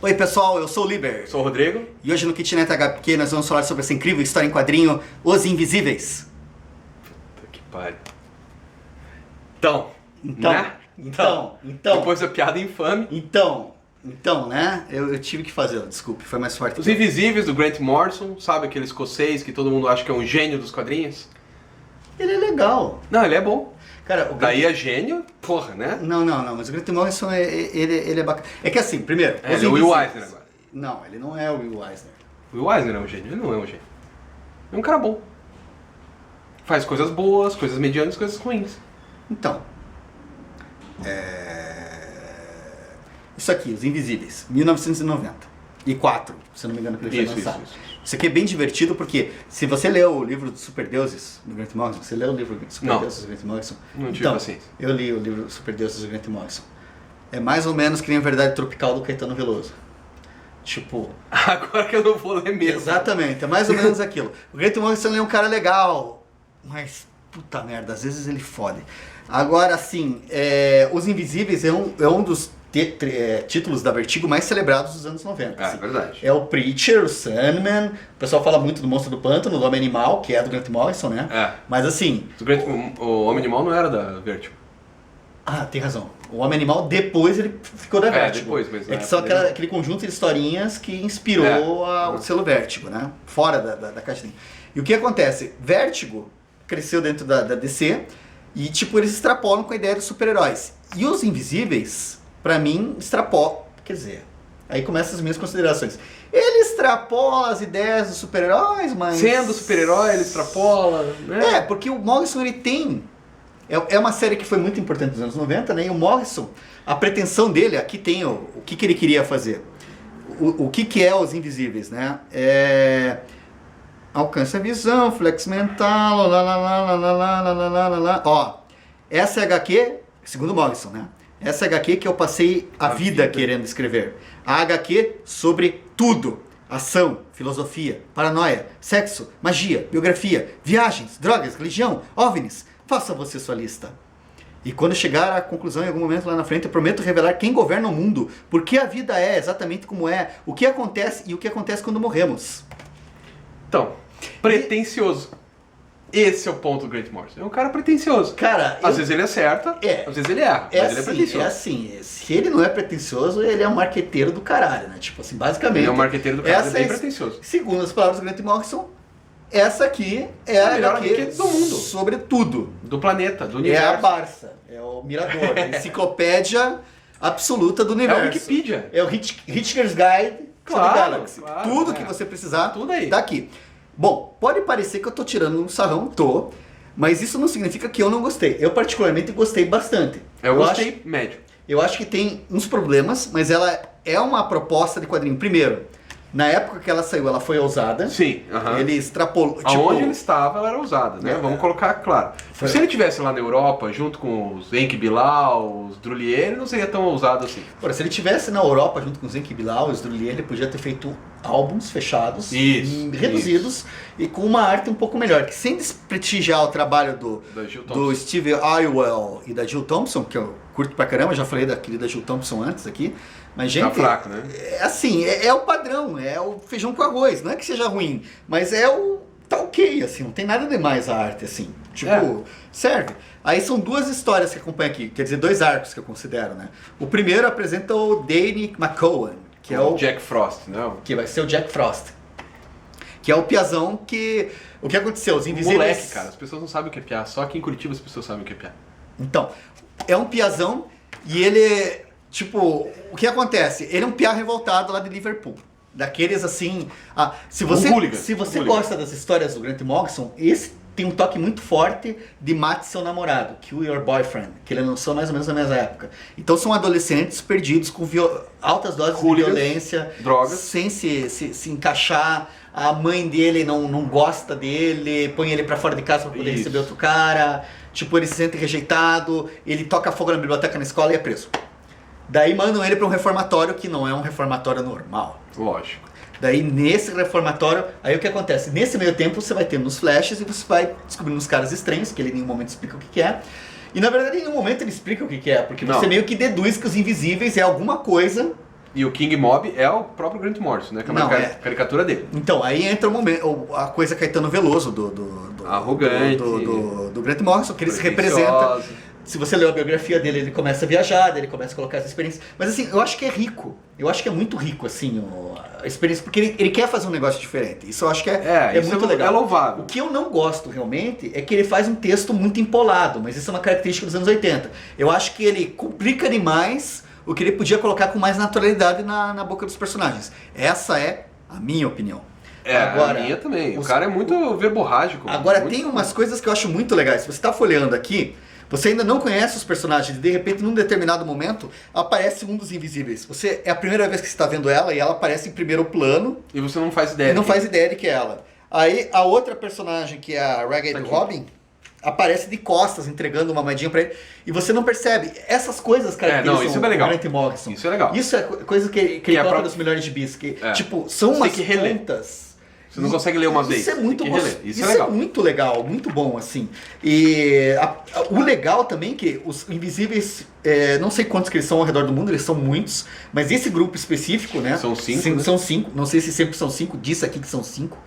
Oi pessoal, eu sou o Liber. Sou o Rodrigo. E hoje no Kitnet HQ nós vamos falar sobre essa incrível história em quadrinho, Os Invisíveis. Puta que pariu. Então, né? Então. Depois da piada infame. Então, né? Eu tive que fazer, desculpe, foi mais forte. Os Invisíveis, do Grant Morrison, sabe aquele escocês que todo mundo acha que é um gênio dos quadrinhos? Ele é legal. Não, ele é bom. Cara, o Daí é gênio, porra, né? Não, mas o Grant Morrison, ele é bacana. É que assim, primeiro... Ele é o Will Eisner agora. Não, ele não é o Will Eisner. O Will Eisner é um gênio, ele não é um gênio. É um cara bom. Faz coisas boas, coisas medianas, coisas ruins. Então, isso aqui, Os Invisíveis, 1994, se eu não me engano, que ele foi lançado. Isso aqui é bem divertido porque, se você leu o livro dos Superdeuses do Grant Morrison, você leu o livro dos Superdeuses do Grant Morrison? Não tive Então, paciência. eu li o livro dos Superdeuses do Grant Morrison. É mais ou menos que nem a Verdade Tropical do Caetano Veloso. Tipo... Agora que eu não vou ler mesmo. Exatamente, é mais ou menos aquilo. O Grant Morrison é um cara legal, mas puta merda, às vezes ele fode. Agora, assim, Os Invisíveis é um dos títulos da Vertigo mais celebrados dos anos 90. Assim. Verdade. É o Preacher, o Sandman, o pessoal fala muito do Monstro do Pântano, do Homem Animal, que é do Grant Morrison, né? Mas assim... O Homem Animal não era da Vertigo. Ah, tem razão. O Homem Animal, depois ele ficou da Vertigo. Depois, mas que são aquele conjunto de historinhas que inspirou o selo Vertigo, né? Fora da caixinha. E o que acontece? Vertigo cresceu dentro da DC e, tipo, eles extrapolam com a ideia dos super-heróis. E Os Invisíveis, pra mim, extrapolam... Quer dizer, aí começam as minhas considerações. Ele extrapola as ideias dos super-heróis, mas... Sendo super-herói, ele extrapola, né? Porque o Morrison, ele tem... É uma série que foi muito importante nos anos 90, né? E o Morrison, a pretensão dele, aqui tem o que ele queria fazer. O que é Os Invisíveis, né? Alcance a visão, flex mental, Ó, essa é a HQ, segundo o Morrison, né? Essa é a HQ que eu passei a vida querendo escrever. A HQ sobre tudo. Ação, filosofia, paranoia, sexo, magia, biografia, viagens, drogas, religião, OVNIs. Faça você sua lista. E quando chegar à conclusão em algum momento lá na frente, eu prometo revelar quem governa o mundo, porque a vida é exatamente como é, o que acontece e o que acontece quando morremos. Então, pretencioso. Esse é o ponto do Grant Morrison. É um cara pretencioso. Cara, às vezes ele acerta, às vezes ele erra, mas ele é pretencioso. É assim, se ele não é pretencioso, ele é um marqueteiro do caralho, né? Tipo assim, basicamente... Ele é um marqueteiro do caralho, é bem pretencioso. Segundo as palavras do Grant Morrison, essa aqui é a melhor HQ do mundo. Sobre tudo. Do planeta, do universo. É a Barça, é o Mirador, a enciclopédia absoluta do universo. É o Wikipedia. É o Hitchhiker's Guide to the Galaxy. Claro, tudo que você precisar, tudo aí. tá aqui. Bom, pode parecer que eu tô tirando um sarrão, mas isso não significa que eu não gostei. Eu particularmente gostei bastante. Eu gostei médio. Eu acho que tem uns problemas, mas ela é uma proposta de quadrinho. Primeiro, na época que ela saiu, ela foi ousada. Sim. Ele extrapolou. Aonde ele estava, ela era ousada, né? Vamos colocar claro. Se ele tivesse lá na Europa, junto com os Enki Bilal, os Drulier, ele não seria tão ousado assim. Ora, se ele tivesse na Europa, junto com os Enki Bilal, os Drulier, ele podia ter feito álbuns fechados, reduzidos, e com uma arte um pouco melhor. Que sem desprestigiar o trabalho do Steve Iwell e da Jill Thompson, que eu curto pra caramba, já falei da querida Jill Thompson antes aqui. Mas, gente, tá fraco, né? É o padrão, é o feijão com arroz. Não é que seja ruim, mas tá ok, assim, não tem nada demais a arte, assim. Tipo, serve. Aí são duas histórias que acompanham aqui, quer dizer, dois arcos que eu considero, né? O primeiro apresenta o Danny McCowan, que é o Jack Frost, não? Que vai ser o Jack Frost. Que é o piazão que... O que aconteceu? Os Invisíveis... Moleque, cara, as pessoas não sabem o que é piá. Só aqui em Curitiba as pessoas sabem o que é piá. Então, é um piazão e ele... Tipo, o que acontece? Ele é um piá revoltado lá de Liverpool. Daqueles assim... se você gosta das histórias do Grant Morrison, esse tem um toque muito forte de Mate Seu Namorado, Kill Your Boyfriend, que ele lançou mais ou menos na mesma época. Então são adolescentes perdidos com altas doses de violência, drogas, sem se encaixar. A mãe dele não gosta dele, põe ele pra fora de casa pra poder receber outro cara. Tipo, ele se sente rejeitado, ele toca fogo na biblioteca na escola e é preso. Daí mandam ele para um reformatório que não é um reformatório normal. Lógico. Daí nesse reformatório, aí o que acontece? Nesse meio tempo você vai tendo os flashes e você vai descobrindo os caras estranhos, que ele em nenhum momento explica o que é. E na verdade em nenhum momento ele explica o que é, porque você meio que deduz que os invisíveis é alguma coisa E o King Mob é o próprio Grant Morrison, né? Que é uma Não, caricatura dele. Então, aí entra o momento, a coisa Caetano Veloso Arrogante. do Grant Morrison, que ele se pretenciosa. representa. Se você lê a biografia dele, ele começa a viajar, ele começa a colocar essa experiência. Mas assim, eu acho que é rico. Eu acho que é muito rico, assim, a experiência, porque ele quer fazer um negócio diferente. Isso eu acho que é isso muito legal. É louvável. O que eu não gosto realmente é que ele faz um texto muito empolado, mas isso é uma característica dos anos 80. Eu acho que ele complica demais o que ele podia colocar com mais naturalidade na boca dos personagens. Essa é a minha opinião. Agora, a minha também. O cara é muito verborrágico. Agora, muito... tem umas coisas que eu acho muito legais. Se você está folheando aqui, você ainda não conhece os personagens e de repente, num determinado momento, aparece um dos invisíveis. É a primeira vez que você está vendo ela e ela aparece em primeiro plano. E você não faz ideia. E não faz ideia de que é ela. Aí, a outra personagem, que é a Ragged Robin, aparece de costas, entregando uma moedinha pra ele, e você não percebe. Essas coisas caracterizam isso é legal. o Grant Morrison. Isso é legal. Isso é coisa que ele coloca nos melhores gibis, que, tipo, são umas pontas. Você não consegue ler uma vez. Isso é muito bom. Isso é legal. É muito legal, muito bom, assim. E o legal também é que os invisíveis, não sei quantos que eles são ao redor do mundo, eles são muitos, mas esse grupo específico, né? São 5. Né? São 5, não sei se sempre são 5, disse aqui que são 5,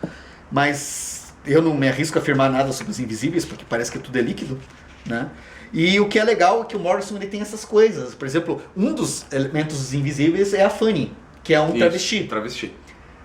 mas eu não me arrisco a afirmar nada sobre os invisíveis, porque parece que tudo é líquido, né? E o que é legal é que o Morrison ele tem essas coisas. Por exemplo, um dos elementos dos invisíveis é a Fanny, que é um travesti.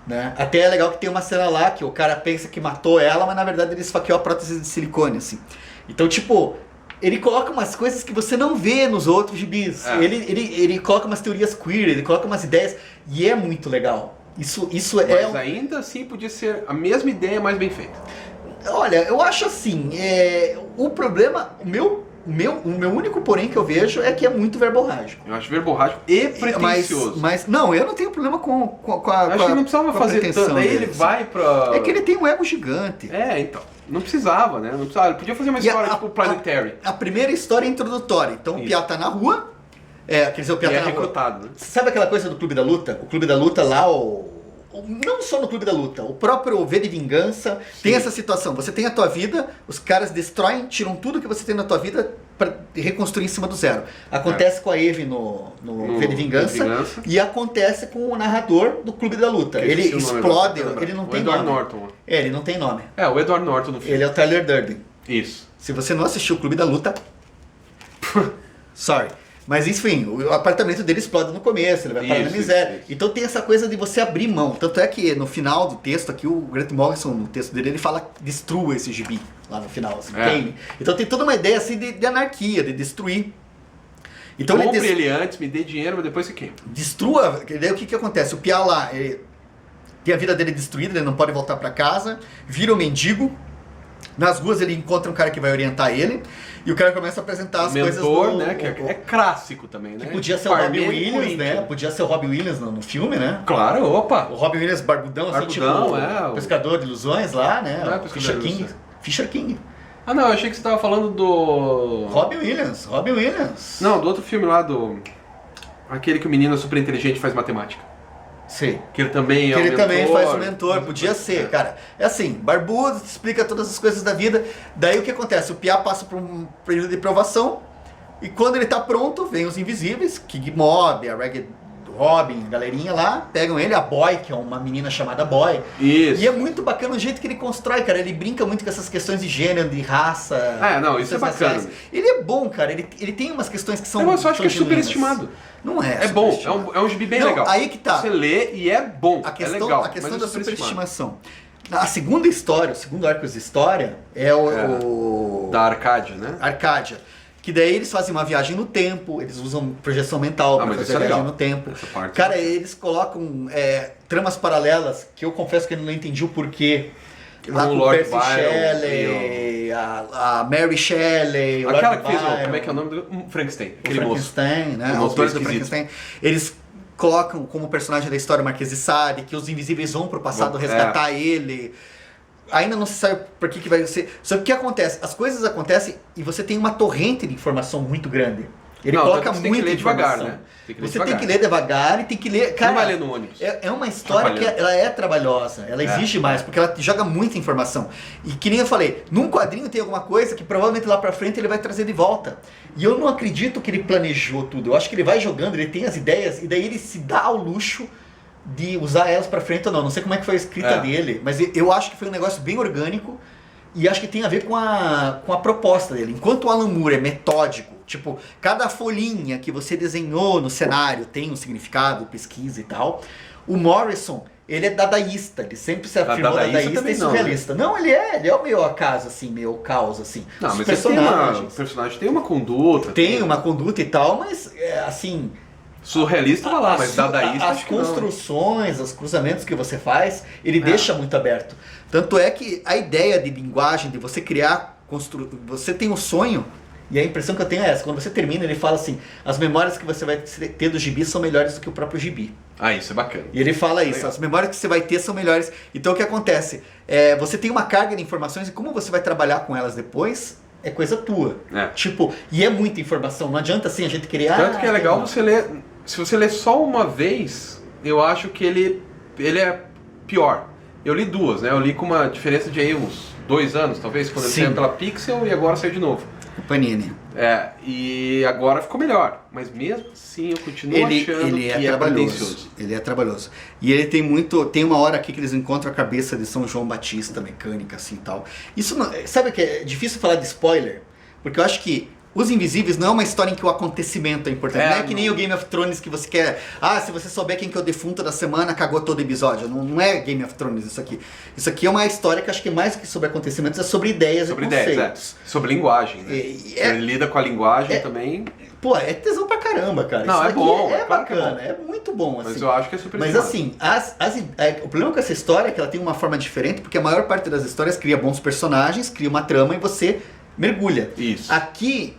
Né? Até é legal que tem uma cena lá que o cara pensa que matou ela, mas na verdade ele esfaqueou a prótese de silicone, assim. Então, tipo, ele coloca umas coisas que você não vê nos outros gibis. Ele coloca umas teorias queer, ele coloca umas ideias, e é muito legal. Isso mas ainda assim podia ser a mesma ideia, mais bem feita. Olha, eu acho assim, o problema, o meu único porém que eu vejo é que é muito verborrágico. Eu acho verborrágico e pretencioso. Mas não, eu não tenho problema com a acho que não precisava fazer tanto. Daí ele vai pra... É que ele tem um ego gigante. Então. Não precisava, né? Não precisava. Ele podia fazer uma história tipo Planetary. A primeira história é introdutória. Então o Piá tá na rua. Quer dizer, o Piá tá na recrutado, rua. Né? Sabe aquela coisa do Clube da Luta? O Clube da Luta lá, não só no Clube da Luta, o próprio V de Vingança tem essa situação. Você tem a tua vida, os caras destroem, tiram tudo que você tem na tua vida para reconstruir em cima do zero. Acontece com a Eve no V de Vingança e acontece com o narrador do Clube da Luta. Ele explode, ele não tem nome. Edward Norton. Ele não tem nome. O Edward Norton no filme. Ele é o Tyler Durden. Isso. Se você não assistiu o Clube da Luta, sorry. Mas enfim, o apartamento dele explode no começo, ele vai parar na miséria. Isso. Então tem essa coisa de você abrir mão. Tanto é que no final do texto aqui, o Grant Morrison, no texto dele, ele fala destrua esse gibi lá no final. Assim, queime. Então tem toda uma ideia assim de anarquia, de destruir. Então, compre ele antes, me dê dinheiro, mas depois você queima. Destrua, daí o que acontece? O Piá lá, ele tem a vida dele destruída, ele não pode voltar para casa, vira um mendigo. Nas ruas ele encontra um cara que vai orientar ele e o cara começa a apresentar as coisas do... né? Que é clássico também, né? Que podia ser o Robbie Williams, né? Podia ser o Robbie Williams no filme, né? Claro, opa! O Robbie Williams barbudão, assim, tipo o pescador de ilusões lá, né? Não é Fisher King. Ah não, eu achei que você tava falando do... Robbie Williams. Não, do outro filme lá, aquele que o menino é super inteligente e faz matemática. Sim. Que ele também é o mentor. Também faz o mentor, podia ser, cara. É assim, barbudo, explica todas as coisas da vida. Daí o que acontece? O Piá passa por um período de provação e quando ele tá pronto, vem os invisíveis, King Mob, a Ragged Robin, a galerinha lá, pegam ele, a Boy, que é uma menina chamada Boy. Isso. E é muito bacana o jeito que ele constrói, cara. Ele brinca muito com essas questões de gênero, de raça. Não, isso é bacana. Raciais. Ele é bom, cara. Ele tem umas questões que são... Eu só acho que é superestimado. Não é. É bom, é um gibi bem legal. Aí que tá. Você lê e é bom, é legal. A questão da superestimação. A segunda história, o segundo arco de história é o... Da Arcádia, né? Arcádia. Que daí eles fazem uma viagem no tempo, eles usam projeção mental para fazer a viagem no tempo. Cara, eles colocam tramas paralelas, que eu confesso que eu não entendi o porquê. Lá com o Percy Shelley, a Mary Shelley, aquela que fez, como é que é o nome do... Frankenstein. O Frankenstein, né? Autores do Frankenstein. Eles colocam como personagem da história o Marquês de Sade, que os invisíveis vão pro passado resgatar ele. Ainda não se sabe por que vai ser. Só que o que acontece? As coisas acontecem e você tem uma torrente de informação muito grande. Ele Não, coloca você tem muita que ler devagar, informação. né? Tem que ler Você devagar. tem que ler devagar e tem que ler... Você não vai ler no ônibus. É uma história que Trabalhando. ela é trabalhosa, ela exige mais, porque ela joga muita informação. E que nem eu falei, num quadrinho tem alguma coisa que provavelmente lá pra frente ele vai trazer de volta. E eu não acredito que ele planejou tudo. Eu acho que ele vai jogando, ele tem as ideias, e daí ele se dá ao luxo de usar elas pra frente ou não. Não sei como é que foi a escrita dele, mas eu acho que foi um negócio bem orgânico. E acho que tem a ver com a proposta dele. Enquanto o Alan Moore é metódico, tipo, cada folhinha que você desenhou no cenário tem um significado, pesquisa e tal. O Morrison, ele é dadaísta, ele sempre se afirmou dadaísta e surrealista. Não, ele é o meio acaso, assim, meio caos, assim. Não, Os mas personagens. o personagem tem uma conduta. Tem uma conduta e tal, mas, assim... Surrealista vai lá, mas dadaísta as acho que não. construções, os cruzamentos que você faz, ele deixa muito aberto. Tanto é que a ideia de linguagem, de você criar, você tem um sonho, e a impressão que eu tenho é essa, quando você termina, ele fala assim, as memórias que você vai ter do gibi são melhores do que o próprio gibi. Ah, isso é bacana. E ele fala isso, Legal. as memórias que você vai ter são melhores. Então o que acontece? Você tem uma carga de informações e como você vai trabalhar com elas depois, é coisa tua. Tipo, e é muita informação, não adianta assim a gente criar... Tanto que é legal você ler, se você ler só uma vez, eu acho que ele é pior. Eu li duas, né? Eu li com uma diferença de aí uns 2 anos, talvez, quando ele saiu pela Pixel e agora saiu de novo. Panini. E agora ficou melhor. Mas mesmo assim eu continuo achando que é pretensioso. Ele é trabalhoso. E ele tem uma hora aqui que eles encontram a cabeça de São João Batista, mecânica assim e tal. Isso não, sabe que é difícil falar de spoiler? Porque eu acho que Os Invisíveis não é uma história em que o acontecimento é importante. Não é que nem o Game of Thrones que você quer... se você souber quem que é o defunto da semana, cagou todo o episódio. Não é Game of Thrones isso aqui. Isso aqui é uma história que acho que mais que sobre acontecimentos é sobre ideias e conceitos. Sobre linguagem, né? Ele lida com a linguagem também. Pô, é tesão pra caramba, cara. Não, isso é bom. É claro bacana, que é muito bom, assim. Mas eu acho que é super Mas assim, o problema com essa história é que ela tem uma forma diferente, porque a maior parte das histórias cria bons personagens, cria uma trama e você mergulha. Isso. Aqui,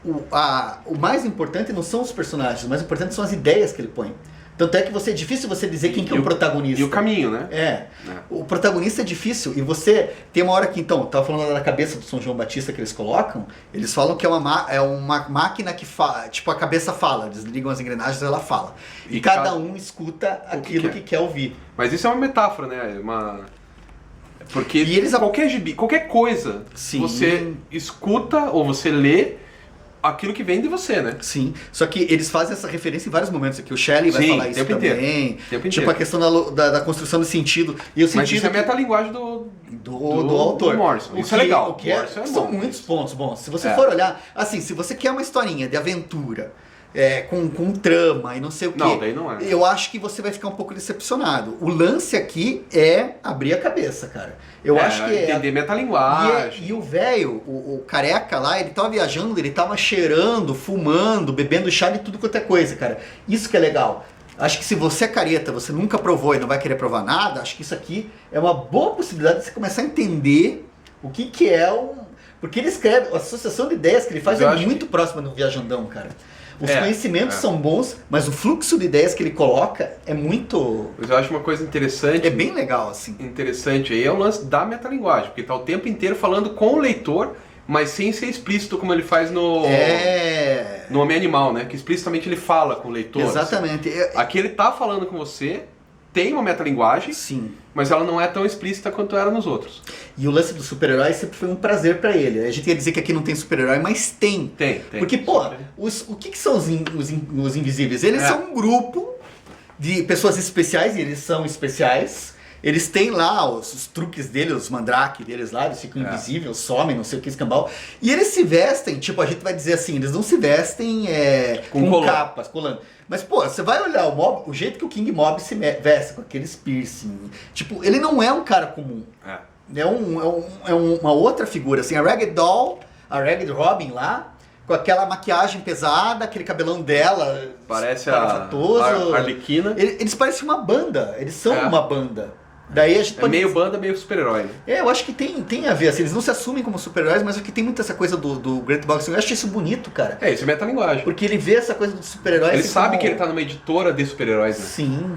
o mais importante não são os personagens, o mais importante são as ideias que ele põe. Tanto é que é difícil você dizer quem que é o protagonista. E o caminho, né? O protagonista é difícil. E você tem uma hora que, então, tava falando da cabeça do São João Batista que eles colocam, eles falam que é uma máquina que fala, tipo, a cabeça fala, desligam as engrenagens e ela fala. E cada um escuta aquilo que quer ouvir. Mas isso é uma metáfora, né? Porque qualquer coisa, você escuta ou você lê aquilo que vem de você, né? Sim, só que eles fazem essa referência em vários momentos aqui. O Shelley vai falar isso também. Tipo, a questão da construção do sentido. E o sentido. Mas isso é a metalinguagem do autor. Do Morrison. Isso é legal. São muitos pontos bons. Se você for olhar, assim, se você quer uma historinha de aventura, com trama e não sei o quê. Não, daí não é. Eu acho que você vai ficar um pouco decepcionado. O lance aqui é abrir a cabeça, cara. Eu acho que entender metalinguagem. E o velho, o careca lá, ele tava viajando, ele tava cheirando, fumando, bebendo chá de tudo quanto é coisa, cara. Isso que é legal. Acho que se você é careta, você nunca provou e não vai querer provar nada, acho que isso aqui é uma boa possibilidade de você começar a entender o que é Porque ele escreve, a associação de ideias que ele faz é muito próxima do Viajandão, cara. Os conhecimentos são bons, mas o fluxo de ideias que ele coloca é muito... Mas eu acho uma coisa interessante... É bem legal, assim. Interessante aí é o lance da metalinguagem, porque tá o tempo inteiro falando com o leitor, mas sem ser explícito como ele faz no Homem Animal, né? Que explicitamente ele fala com o leitor. Exatamente. Assim. Aqui ele tá falando com você, tem uma metalinguagem, sim, mas ela não é tão explícita quanto era nos outros. E o lance do super-herói sempre foi um prazer pra ele. A gente ia dizer que aqui não tem super-herói, mas tem. Tem. Porque, o que são os invisíveis? Eles são um grupo de pessoas especiais, e eles são especiais. Eles têm lá os truques deles, os mandrake deles lá, eles ficam invisíveis, somem, não sei o que, escambau. E eles se vestem, tipo, a gente vai dizer assim, eles não se vestem com capas, colando. Mas, você vai olhar o jeito que o King Mob se veste, com aqueles piercing. Tipo, ele não é um cara comum. É uma outra figura, assim, a Ragged Doll, a Ragged Robin lá, com aquela maquiagem pesada, aquele cabelão dela. Parece a Arlequina. Eles parecem uma banda, eles são uma banda. Daí a gente pode... meio banda, meio super-herói. Eu acho que tem a ver, assim, eles não se assumem como super-heróis, mas acho que tem muito essa coisa do Grant Morrison. Eu acho isso bonito, cara. Isso é metalinguagem. Porque ele vê essa coisa do super-herói... Ele sabe que ele tá numa editora de super-heróis, né? Sim.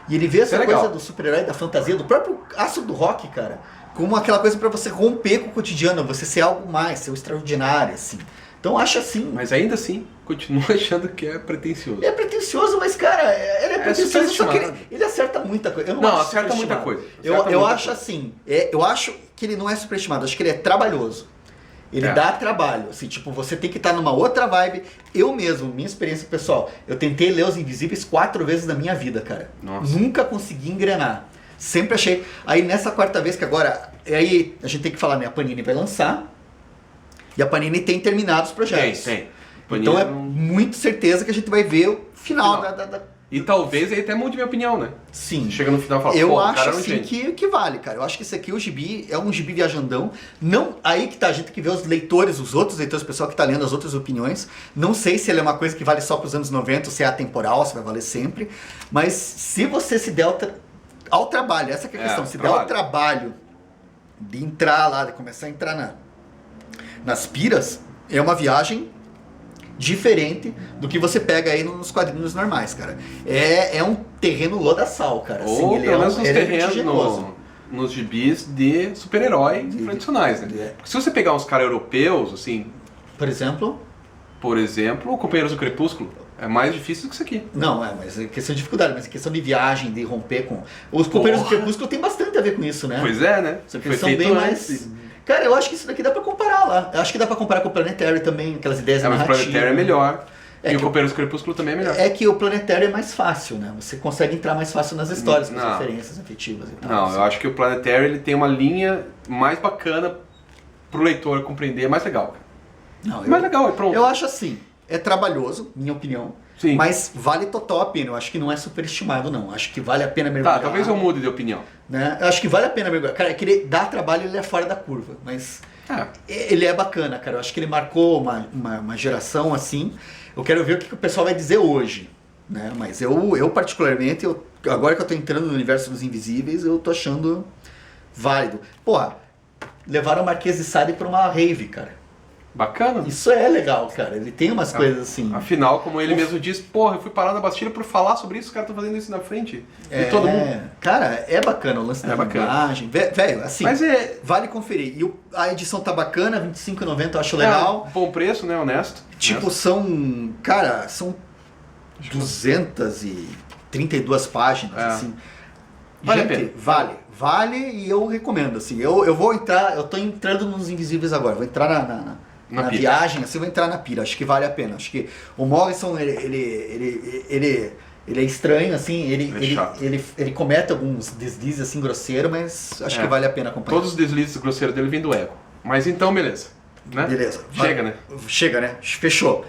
E ele vê essa coisa do super-herói, da fantasia, do próprio astro do rock, cara, como aquela coisa pra você romper com o cotidiano, você ser algo mais, ser o extraordinário, assim. Então acho assim. Mas ainda assim, continuo achando que é pretencioso. É pretencioso, mas cara, ele é pretencioso, só que ele acerta muita coisa. Eu não, acho acerta muita coisa. Eu acho assim, eu acho que ele não é superestimado, acho que ele é trabalhoso. Ele dá trabalho, assim, tipo, você tem que estar numa outra vibe. Eu mesmo, minha experiência pessoal, eu tentei ler Os Invisíveis 4 vezes na minha vida, cara. Nossa. Nunca consegui engrenar. Sempre achei. Aí nessa quarta vez que agora, aí a gente tem que falar, né? A Panini vai lançar. E a Panini tem terminado os projetos. Tem. Então é muito certeza que a gente vai ver o final. E talvez aí até mude minha opinião, né? Sim. Chega no final e fala, eu pô, acho cara é um assim gênio. que vale, cara. Eu acho que esse aqui, o gibi, é um gibi viajandão. Não, aí que tá, a gente tem que ver os leitores, os outros leitores, o pessoal que tá lendo as outras opiniões. Não sei se ele é uma coisa que vale só pros anos 90, ou se é atemporal, se vai valer sempre. Mas se você se der ao trabalho, essa que é a questão, se der ao trabalho de entrar lá, de começar a entrar nas piras, é uma viagem diferente do que você pega aí nos quadrinhos normais, cara. É um terreno lodaçal, cara. Ou assim, ele pelo menos nos terrenos, vertiginoso. nos gibis de super-herói tradicionais, né? Porque se você pegar uns caras europeus, assim... Por exemplo, o Companheiros do Crepúsculo, é mais difícil do que isso aqui. não, mas é questão de dificuldade, mas é questão de viagem, de romper com... Os Companheiros do Crepúsculo tem bastante a ver com isso, né? Pois é, né? Só que eles são bem mais... Cara, eu acho que isso daqui dá pra comparar lá. Eu acho que dá pra comparar com o Planetary também, aquelas ideias Mas o narrativas. Planetary é melhor. É E o que Companheiros do Crepúsculo também é melhor. É que o Planetary é mais fácil, né? Você consegue entrar mais fácil nas histórias, com as referências afetivas e tal. Não, assim. eu acho que o Planetary ele tem uma linha mais bacana pro leitor compreender, é mais legal. Não, Mais legal, e pronto. Eu acho assim, é trabalhoso, minha opinião. Sim. Mas vale total a pena. Eu acho que não é superestimado, não. Acho que vale a pena mergulhar. Tá, talvez eu mude de opinião. Né? Eu acho que vale a pena mergulhar. Cara, é que ele dá trabalho, ele é fora da curva. Mas ele é bacana, cara. Eu acho que ele marcou uma geração assim. Eu quero ver o que o pessoal vai dizer hoje. Né? Mas eu particularmente, agora que eu tô entrando no universo dos Invisíveis, eu tô achando válido. Porra, levaram o Marquês de Sade pra uma rave, cara. Bacana. Isso é legal, cara. Ele tem umas coisas assim. Afinal, como ele mesmo diz, porra, eu fui parar na Bastilha por falar sobre isso, os caras estão fazendo isso na frente de todo mundo. Cara, é bacana o lance da imagem. Velho, assim, mas vale conferir. E a edição tá bacana, R$25,90 eu acho legal. Bom preço, né? Honesto. Tipo, são 232 páginas, assim. Vale a Gente, pena. Vale e eu recomendo, assim. Eu vou entrar, eu tô entrando nos Invisíveis agora, vou entrar na viagem, assim, vou entrar na pira. Acho que vale a pena. Acho que o Morrison, ele é estranho, assim, ele comete alguns deslizes, assim, grosseiro, mas acho que vale a pena acompanhar. Todos os deslizes grosseiros dele vêm do ego. Mas então, beleza. Né? Beleza. Chega, né? Chega, né? Fechou.